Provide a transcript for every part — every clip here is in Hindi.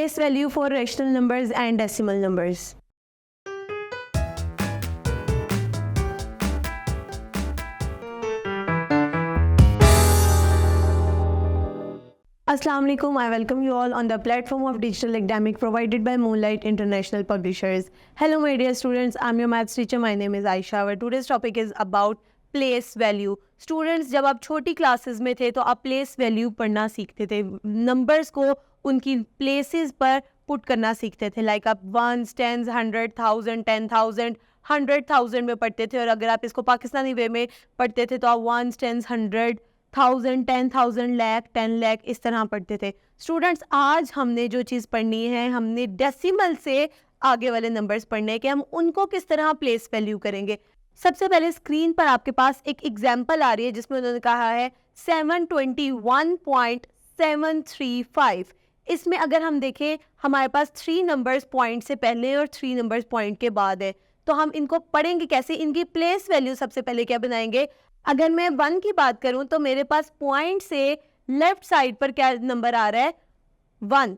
place value for rational numbers and decimal numbers. Assalamu alaikum. I welcome you all on the platform of digital academic provided by Moonlight International Publishers. Hello my dear students, I'm your maths teacher. My name is Aisha. Our today's topic is about place value. Students, जब आप छोटी क्लासेस में थे तो आप place value पढ़ना सीखते थे, नंबर्स को उनकी प्लेसेस पर पुट करना सीखते थे. लाइक आप वंस, टेंस, 100,000, 10,000, 100,000 में पढ़ते थे. और अगर आप इसको पाकिस्तानी वे में पढ़ते थे तो आप वंस, टेंस, 100,000, 10,000, लाख, 10 लाख इस तरह पढ़ते थे. स्टूडेंट्स, आज हमने जो चीज़ पढ़नी है, हमने डेसिमल से आगे वाले नंबर्स पढ़ने के, हम उनको किस तरह प्लेस वैल्यू करेंगे. सबसे पहले स्क्रीन पर आपके पास एक एग्जाम्पल आ रही है जिसमें उन्होंने कहा है 721.735. इसमें अगर हम देखें हमारे पास 3 नंबर्स पॉइंट से पहले और 3 नंबर्स पॉइंट के बाद है. तो हम इनको पढ़ेंगे कैसे, इनकी प्लेस वैल्यू सबसे पहले क्या बनाएंगे. अगर मैं 1 की बात करूं तो मेरे पास पॉइंट से लेफ्ट साइड पर क्या नंबर आ रहा है, 1.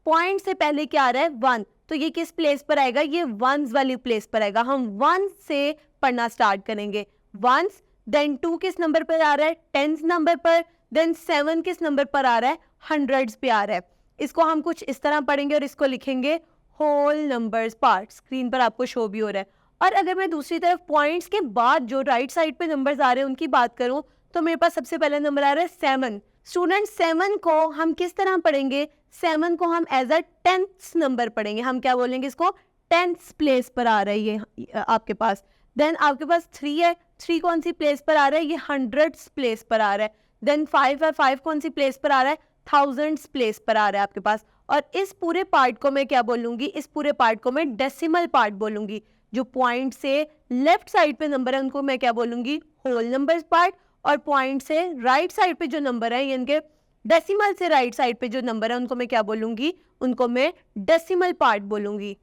पॉइंट से पहले क्या आ रहा है, 1. तो ये किस प्लेस पर आएगा, ये वंस वाली प्लेस पर आएगा. हम 1 से पढ़ना स्टार्ट करेंगे. वंस, देन 2 किस नंबर पर आ रहा है, टेंस नंबर पर. देन 7 किस नंबर पर आ रहा है, हंड्रेड्स पे आ रहा है. इसको हम कुछ इस तरह पढ़ेंगे और इसको लिखेंगे होल नंबर्स पार्ट. स्क्रीन पर आपको शो भी हो रहा है. और अगर मैं दूसरी तरफ पॉइंट्स के बाद जो राइट साइड पे नंबर्स आ रहे हैं उनकी बात करूं तो मेरे पास सबसे पहला नंबर आ रहा है 7. स्टूडेंट, 7 को हम किस तरह पढ़ेंगे, 7 को हम एज अ 10th नंबर पढ़ेंगे. हम क्या बोलेंगे, इसको 10th प्लेस पर आ रहा है ये आपके पास. देन आपके पास 3 है, 3 कौन सी प्लेस पर आ रहा है, ये 100th प्लेस पर आ रहा है. देन 5 है, 5 कौन सी प्लेस पर आ रहा है, 1000th प्लेस पर आ रहा है आपके पास. और इस पूरे पार्ट को मैं क्या बोलूंगी, इस पूरे पार्ट को मैं डेसिमल पार्ट बोलूंगी. जो पॉइंट से लेफ्ट साइड पे नंबर है उनको मैं क्या बोलूंगी, होल नंबर्स पार्ट. और पॉइंट से राइट साइड पे जो नंबर है, इनके डेसिमल से राइट साइड पे जो नंबर है उनको मैं क्या बोलूंगी, उनको मैं डेसिमल पार्ट बोलूंगी.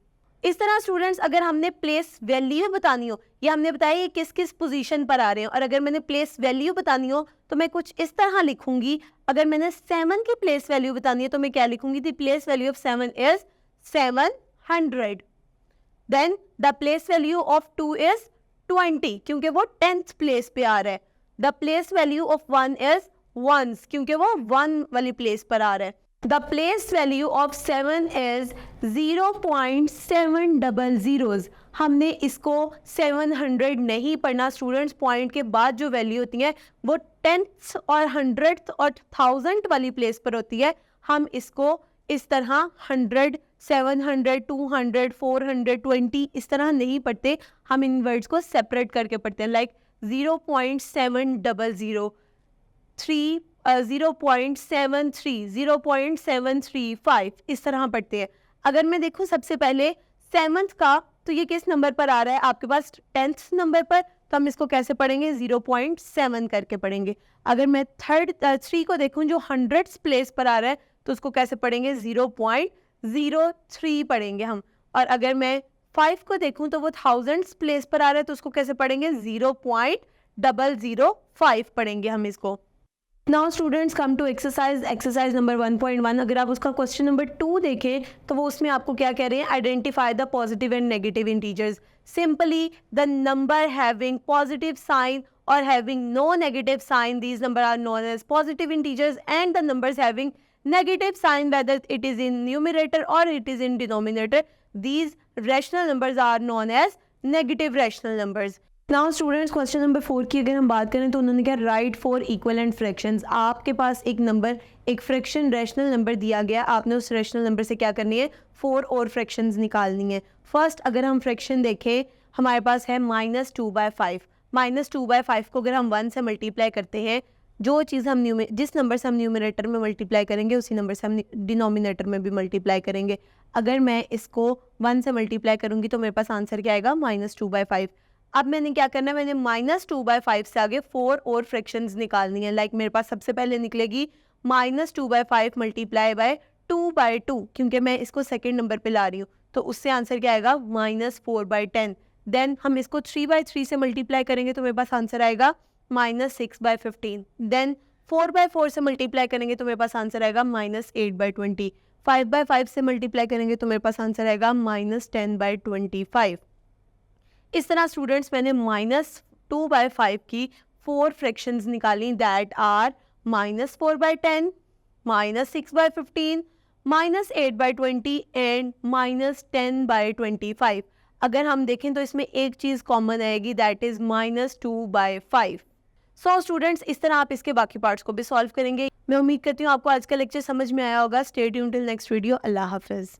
इस तरह स्टूडेंट्स, अगर हमने प्लेस वैल्यू बतानी हो, या हमने बताया ये किस किस पोजीशन पर आ रहे हैं, और अगर मैंने प्लेस वैल्यू बतानी हो तो मैं कुछ इस तरह लिखूंगी. अगर मैंने 7 की प्लेस वैल्यू बतानी है तो मैं क्या लिखूंगी, the place value of 7 is 700. Then the place value of 2 is 20 क्योंकि वो 10th प्लेस पे आ रहा है. The place value of 1 is 1 क्योंकि वो 1 वाली प्लेस पर आ रहा है. The place value of 7 is 0.700. हमने इसको 700 नहीं पढ़ना स्टूडेंट्स. पॉइंट के बाद जो वैल्यू होती है वो 10th और 100th और 1000th वाली प्लेस पर होती है. हम इसको इस तरह 100, 700, 200, 420 इस तरह नहीं पढ़ते. हम इन वर्ड्स को सेपरेट करके पढ़ते हैं. लाइक 0.700, 0.73, 0.735 इस तरह पढ़ते हैं. अगर मैं देखूं सबसे पहले 7th का, तो ये किस नंबर पर आ रहा है आपके पास, 10th नंबर पर. तो हम इसको कैसे पढ़ेंगे, 0.7 करके पढ़ेंगे. अगर मैं 3 को देखूं जो 100th प्लेस पर आ रहा है तो उसको कैसे पढ़ेंगे, 0.03 पढ़ेंगे हम. और अगर मैं 5 को देखूं तो वो 1000th प्लेस पर आ रहा है तो उसको कैसे पढ़ेंगे, 0.005 पढ़ेंगे हम इसको. Now students, come to exercise number 1.1. अगर आप उसका क्वेश्चन नंबर 2 देखें तो वो उसमें आपको क्या कह रहे हैं, identify the positive and negative integers. Simply the number having positive sign और having no negative sign, these numbers are known as positive integers. And the numbers having negative sign, whether it is in numerator or it is in denominator, these rational numbers are known as negative rational numbers. Now students, question number 4 की अगर हम बात करें तो उन्होंने क्या, write 4 equivalent fractions. आपके पास एक नंबर, एक फ्रैक्शन रैशनल नंबर दिया गया, आपने उस रैशनल नंबर से क्या करनी है, 4 और फ्रैक्शंस निकालनी है. फर्स्ट अगर हम फ्रैक्शन देखें, हमारे पास है -2/5. -2/5 को अगर हम 1 से मल्टीप्लाई करते हैं, जो चीज़ हम जिस नंबर से हम न्यूमरेटर में मल्टीप्लाई करेंगे उसी नंबर से हम डिनोमिनेटर में भी मल्टीप्लाई करेंगे. अगर मैं इसको 1 से मल्टीप्लाई करूंगी तो मेरे पास आंसर क्या आएगा, -2/5. अब मैंने क्या करना है, मैंने -2/5 से आगे 4 और फ्रैक्शंस निकालनी है. लाइक मेरे पास सबसे पहले निकलेगी -2/5 मल्टीप्लाई बाय 2/2 क्योंकि मैं इसको सेकेंड नंबर पे ला रही हूँ. तो उससे आंसर क्या आएगा, -4/10. देन हम इसको 3/3 से मल्टीप्लाई करेंगे तो मेरे पास आंसर आएगा -6/15. देन 4/4 से मल्टीप्लाई करेंगे तो मेरे पास आंसर आएगा -8/20. 5/5 से मल्टीप्लाई करेंगे तो मेरे पास आंसर आएगा -10/25। इस तरह स्टूडेंट्स मैंने -2/5 की 4 फ्रैक्शंस निकाली, दैट आर -4/10, -6/15, -8/20 एंड -10/25। अगर हम देखें तो इसमें एक चीज़ कॉमन आएगी, दैट इज़ -2/5। सो स्टूडेंट्स इस तरह आप इसके बाकी पार्ट्स को भी सॉल्व करेंगे। मैं उम्मीद करती हूँ आपको आज का लेक्चर समझ में आया होगा। Stay tuned till next video. अल्लाह हाफिज़।